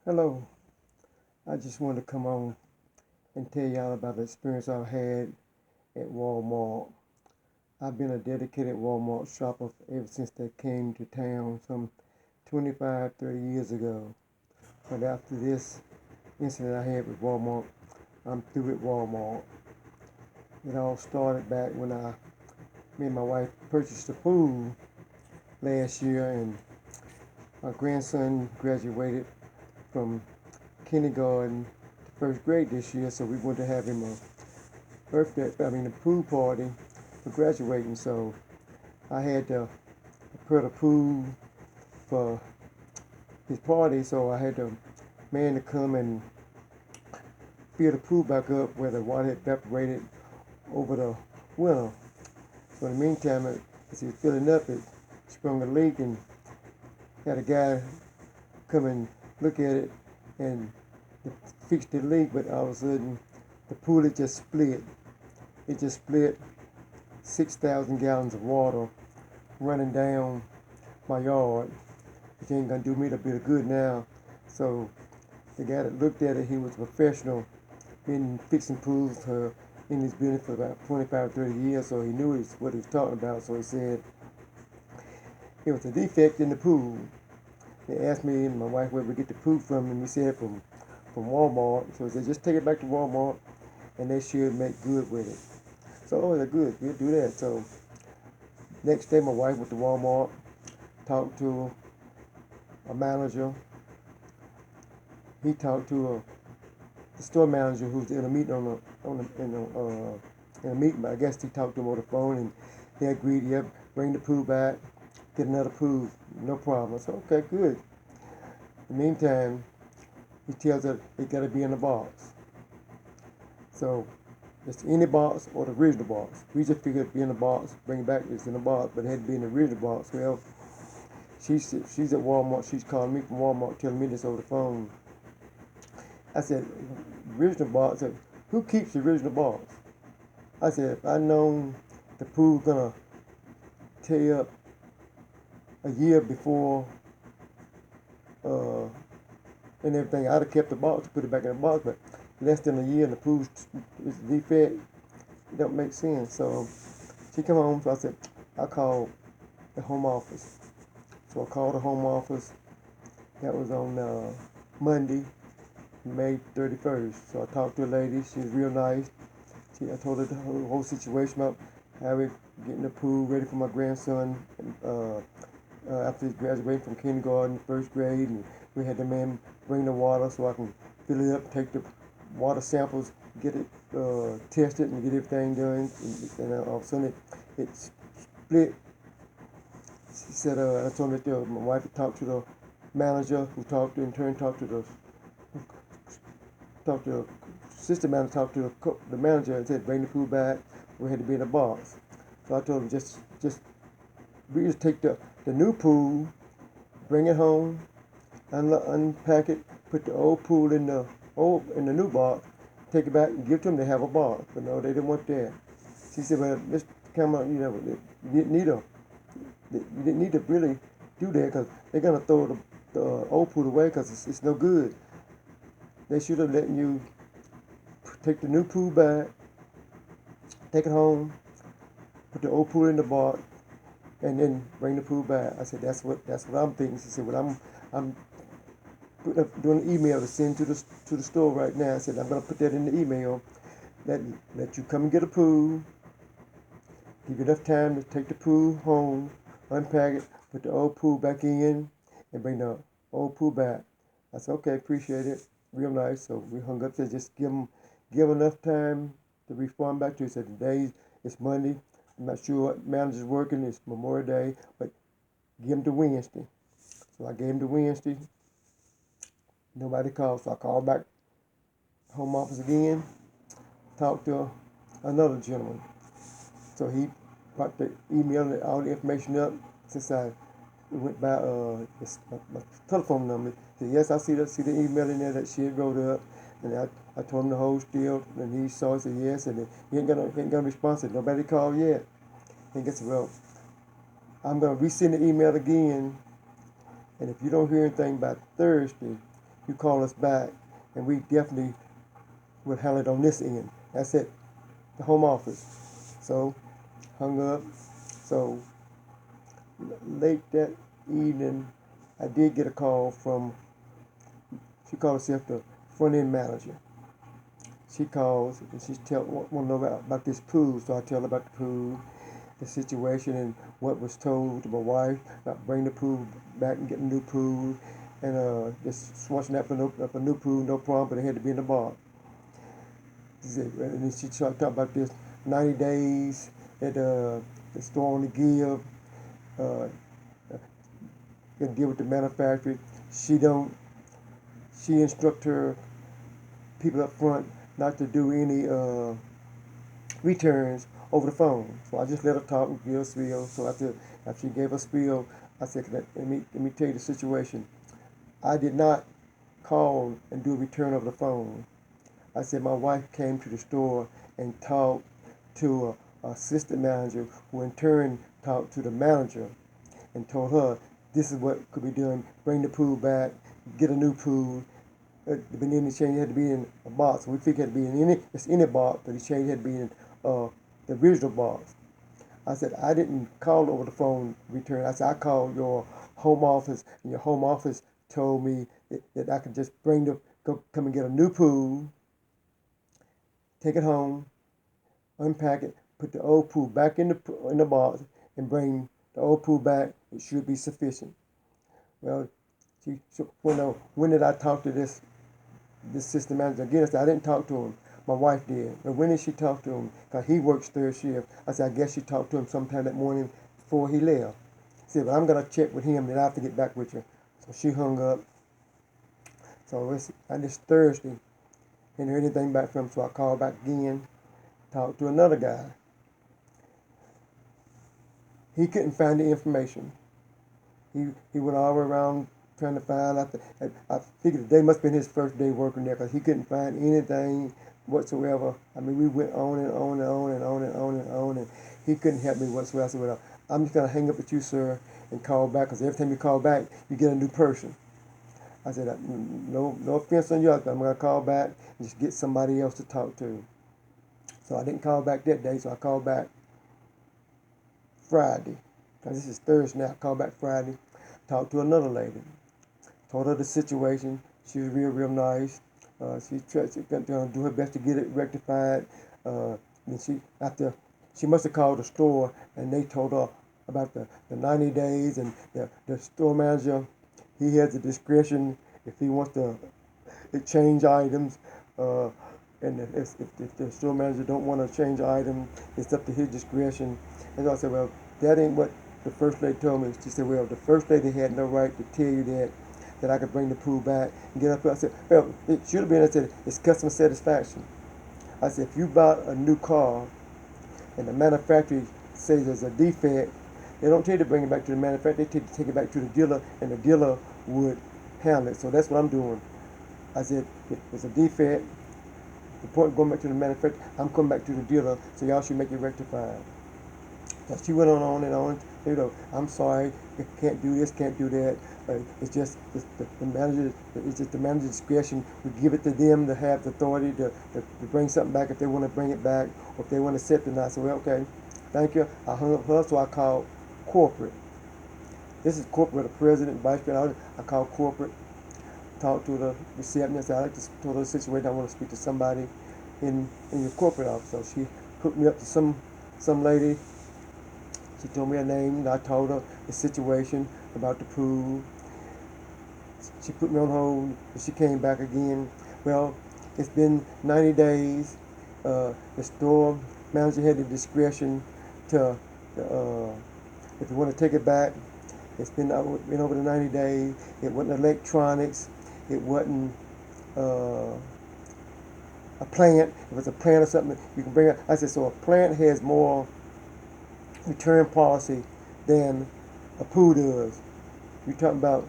Hello, I just wanted to come on and tell y'all about the experience I've had at Walmart. I've been a dedicated Walmart shopper ever since they came to town some 25, 30 years ago. But after this incident I had with Walmart, I'm through with Walmart. It all started back when me and my wife purchased a pool last year, and my grandson graduated from kindergarten to first grade this year, so we wanted to have him a pool party for graduating. So I had to prepare the pool for his party, so I had to man to come and fill the pool back up where the water had evaporated over the winter. So in the meantime, as he was filling up, it sprung a leak, and had a guy come and look at it and fix the leak, but all of a sudden the pool had just split. It just split 6,000 gallons of water running down my yard, which ain't gonna do me a bit of good now. So the guy that looked at it, he was a professional in fixing pools in his business for about 25, 30 years, so he knew what he was talking about. So he said it was a defect in the pool. They asked me and my wife where we get the pool from, and we said from Walmart. So he said, just take it back to Walmart and they should make good with it. So, oh, they're good, we'll do that. So next day my wife went to Walmart, talked to a manager. He talked to the store manager who's in a meeting in a meeting, but I guess he talked to him on the phone, and they agreed, yep, bring the pool back, get another pool, no problem. I said, okay, good. In the meantime, he tells her it got to be in a box. So it's any box or the original box. We just figured it'd be in a box, bring it back, it's in a box, but it had to be in the original box. Well, she's at Walmart, she's calling me from Walmart telling me this over the phone. I said, original box? I said, who keeps the original box? I said, if I known the pool's gonna tear up a year before and everything, I'd have kept the box, put it back in the box, but less than a year and the pool is defect, it don't make sense. So she come home, so I said, I called the home office. So I called the home office. That was on Monday, May 31st. So I talked to a lady. She was real nice. I told her the whole situation about how we getting the pool ready for my grandson after he graduated from kindergarten, first grade, and we had the man bring the water so I can fill it up, take the water samples, get it tested, and get everything done. And all of a sudden it split. She said, I told her that my wife had talked to the manager, who in turn talked to the assistant manager, talked to the manager, and said bring the food back. We had to be in a box. So I told him just we just take the new pool, bring it home, unpack it, put the old pool in the new box, take it back and give it to them to have a box. But no, they didn't want that. She said, well, Mr. Cameron, you didn't need to really do that, because they're gonna throw the old pool away because it's no good. They should have let you take the new pool back, take it home, put the old pool in the box, and then bring the pool back. I said, that's what I'm thinking. She said, well, I'm doing an email to send to the store right now. I said, I'm gonna put that in the email. Let you come and get a pool. Give you enough time to take the pool home, unpack it, put the old pool back in, and bring the old pool back. I said, okay, appreciate it. Real nice. So we hung up there. Just give enough time to respond back to it. Said today it's Monday. I'm not sure what manager's working. It's Memorial Day, but give him to Wednesday. So I gave him to Wednesday. Nobody called, so I called back home office again. Talked to another gentleman. So he brought the email and all the information up since I went by my telephone number. He said, yes, I see the email in there that she had wrote up. And I told him the whole spiel, and he saw it, said yes, and he ain't gonna respond. Said nobody called yet. And guess what? I'm gonna resend the email again, and if you don't hear anything by Thursday, you call us back, and we definitely would handle it on this end. That's it, the home office. So, hung up. So, late that evening, I did get a call from, she called herself the front end manager. She calls and she want to know about this pool. So I tell her about the pool, the situation, and what was told to my wife about bring the pool back and get a new pool, and just swatching up a new pool, no problem, but it had to be in the box. And then she talked about this 90 days that the store only give. Uh, can deal with the manufacturer. She don't. She instruct her people up front not to do any returns over the phone. So I just let her talk and give her a spiel. So after she gave a spiel, I said, let me tell you the situation. I did not call and do a return over the phone. I said my wife came to the store and talked to a assistant manager, who in turn talked to the manager and told her this is what could be done. Bring the pool back, get a new pool. The beginning change had to be in a box. We figured it had to be in any box, but the change had to be in the original box. I said I didn't call over the phone return. I said I called your home office, and your home office told me that I could just come and get a new pool, take it home, unpack it, put the old pool back in the box, and bring the old pool back. It should be sufficient. Well, when did I talk to this system manager? Again, I said I didn't talk to him. My wife did. But when did she talk to him? Because he works third shift. I said, I guess she talked to him sometime that morning before he left. She said, well, I'm going to check with him, then I have to get back with you. So she hung up. So it's Thursday. Didn't hear anything back from him, so I called back again, talked to another guy. He couldn't find the information. He went all the way around trying to find out. I figured the day must have been his first day working there, because he couldn't find anything whatsoever. I mean, we went on and on and on and on and on and on, and he couldn't help me whatsoever. I said, well, I'm just going to hang up with you, sir, and call back, because every time you call back, you get a new person. I said, no offense on you, I'm going to call back and just get somebody else to talk to. So I didn't call back that day, so I called back Friday. Because this is Thursday now. I called back Friday, talked to another lady, told her the situation. She was real nice. She tried to do her best to get it rectified. Then she must have called the store, and they told her about the 90 days, and the store manager, he has the discretion if he wants to change items. And if the store manager don't want to change items, it's up to his discretion. And so I said, well, that ain't what the first lady told me. She said, well, the first lady had no right to tell you that I could bring the pool back and get up here. I said, well, it should have been, I said, it's customer satisfaction. I said, if you bought a new car and the manufacturer says there's a defect, they don't tell you to bring it back to the manufacturer. They tell you to take it back to the dealer, and the dealer would handle it. So that's what I'm doing. I said, if there's a defect, the point going back to the manufacturer, I'm coming back to the dealer, so y'all should make it rectified. So she went on and on. I'm sorry, can't do this, can't do that. It's just the manager. It's just the manager's discretion. We give it to them to have the authority to bring something back if they want to bring it back, or if they want to accept it or not. So, well, okay, thank you. I hung up her, so I called corporate. This is corporate, the president, vice president. I called corporate, talked to the receptionist. I like to tell her the situation. I want to speak to somebody in your corporate office. So she hooked me up to some lady. She told me her name, and I told her the situation about the pool. She put me on hold, and she came back again. Well, it's been 90 days. The store manager had the discretion to, if you want to take it back. It's been over the 90 days. It wasn't electronics. It wasn't a plant. If it's a plant or something, you can bring it. I said, so a plant has more return policy than a pool does. You're talking about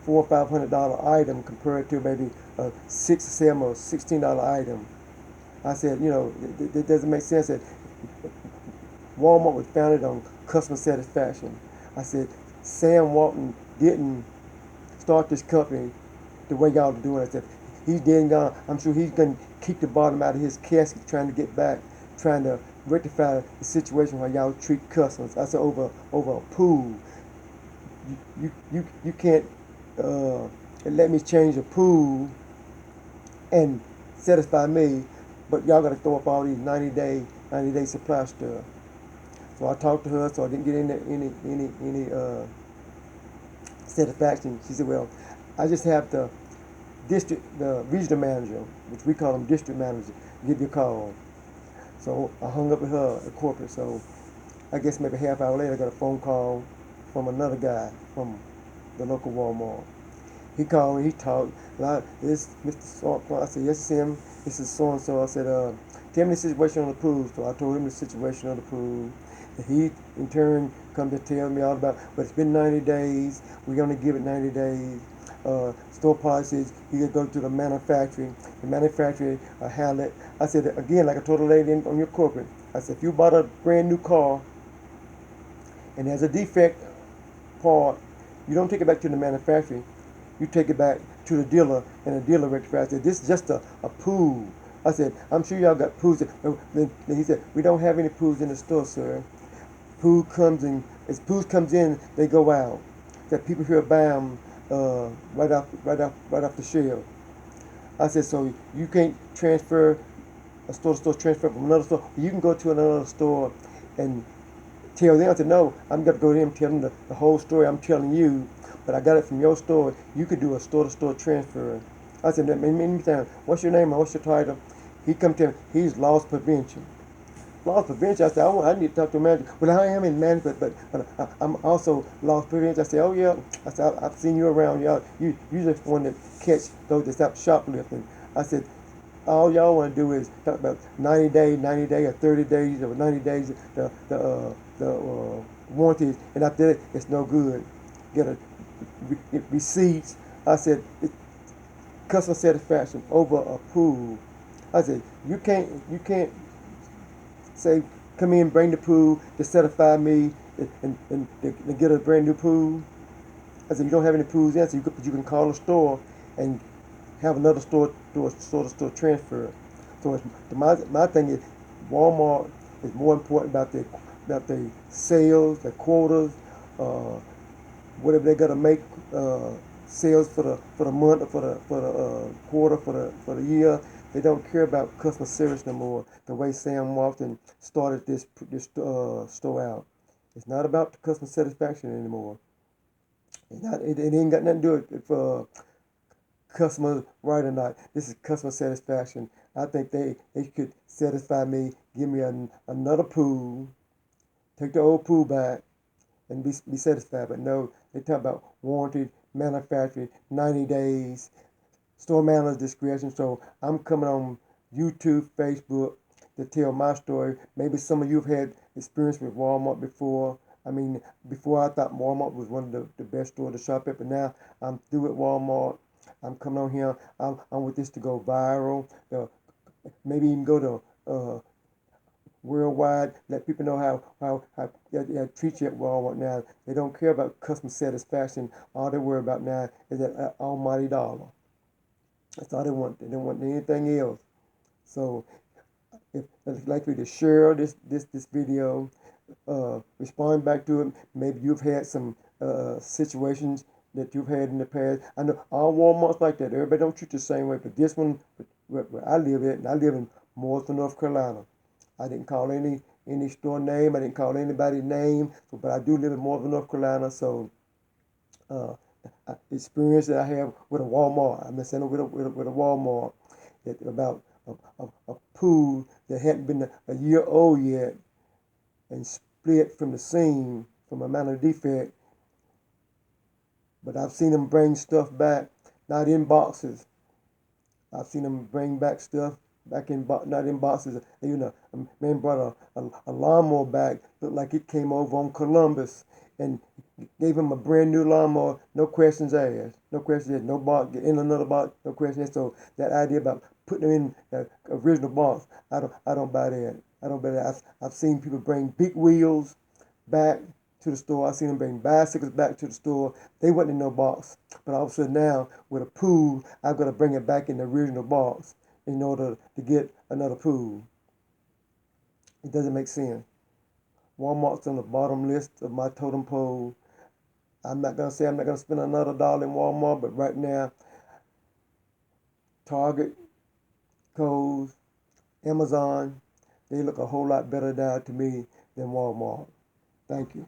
$400 or $500 item compared to maybe a $6 or $7 or $16 item. I said, it doesn't make sense that Walmart was founded on customer satisfaction. I said, Sam Walton didn't start this company the way y'all are doing it. I said, he's dead and gone. I'm sure he's going to kick the bottom out of his casket trying to get back, trying to rectify the situation where y'all treat customers. I said, over a pool. You can't let me change the pool and satisfy me, but y'all got to throw up all these 90-day supply stuff. So I talked to her, so I didn't get any satisfaction. She said, well, I just have the regional manager, which we call them district manager, give you a call. So I hung up with her at corporate. So I guess maybe half hour later, I got a phone call from another guy from the local Walmart. He called me, he talked, this Mr. So I said, yes, it's him. This is so-and-so. I said, tell me the situation on the pool. So I told him the situation on the pool. And he, in turn, come to tell me all about, but it's been 90 days. We're going to give it 90 days. Store policies, you can go to the manufacturer. The manufacturer handle it. I said, again, like I told the lady on your corporate, I said, if you bought a brand new car and there's a defect part, you don't take it back to the manufacturer. You take it back to the dealer, and the dealer rectifies it. This is just a pool. I said, I'm sure y'all got pools. Then he said, we don't have any pools in the store, sir. Pool comes in, as pools comes in, they go out. That people here buy them right off the shelf. I said, so you can't transfer a store to store, transfer from another store. You can go to another store and tell them. I said, no, I'm going to go to them and tell them the whole story I'm telling you, but I got it from your store. You could do a store-to-store transfer. I said, many times, what's your name and what's your title? He come tell me, he's loss prevention. Loss prevention, I said, I need to talk to a manager. Well, I am in management, but I'm also loss prevention. I said, oh yeah. I said, I've seen you around, y'all. You just want to catch those that stop shoplifting. I said, all y'all want to do is talk about 90 days, or 30 days, or 90 days, the warranties, and after that, it's no good. Get a receipts. I said, customer satisfaction over a pool. I said, you can't say, come in, bring the pool to satisfy me and get a brand new pool. I said, you don't have any pools in, so you can call a store and have another store do a store-to-store transfer. So my thing is, Walmart is more important about the sales, the quotas, whatever they got to make sales for the month, or for the quarter, for the year. They don't care about customer service no more. The way Sam Walton started this store out, it's not about the customer satisfaction anymore. It's not. It ain't got nothing to do with customer right or not. This is customer satisfaction. I think they could satisfy me, give me another pool, take the old pool back, and be satisfied. But no, they talk about warranty, manufacturing, 90 days, store manager's discretion. So I'm coming on YouTube, Facebook to tell my story. Maybe some of you have had experience with Walmart before. I mean, before I thought Walmart was one of the best stores to shop at, but now I'm through with Walmart. I'm coming on here. I'm with this to go viral. Maybe even go to worldwide. Let people know how they treat you at Walmart now. They don't care about customer satisfaction. All they worry about now is that almighty dollar. That's all they want. They don't want anything else. So if it's likely to share this video, respond back to it. Maybe you've had some situations that you've had in the past. I know all Walmart's like that. Everybody don't treat you the same way, but this one, where I live at, and I live in Mooresville, North Carolina. I didn't call any store name. I didn't call anybody's name, but I do live in Mooresville, North Carolina. So experience that I have with a Walmart. I'm not saying with a Walmart that about a pool that hadn't been a year old yet and split from the seam from a minor defect. But I've seen them bring stuff back, not in boxes. I've seen them bring back stuff back not in boxes. You know, a man brought a lawnmower back, looked like it came over on Columbus, and gave him a brand new lawnmower, no questions asked. No questions asked, no box, get in another box, no questions asked. So that idea about putting them in the original box, I don't buy that. I don't buy that. I've seen people bring big wheels back to the store. I seen them bring bicycles back to the store. They wasn't in no box. But all of a sudden now, with a pool, I've got to bring it back in the original box in order to get another pool. It doesn't make sense. Walmart's on the bottom list of my totem pole. I'm not going to say I'm not going to spend another dollar in Walmart, but right now, Target, Kohl's, Amazon, they look a whole lot better now to me than Walmart. Thank you.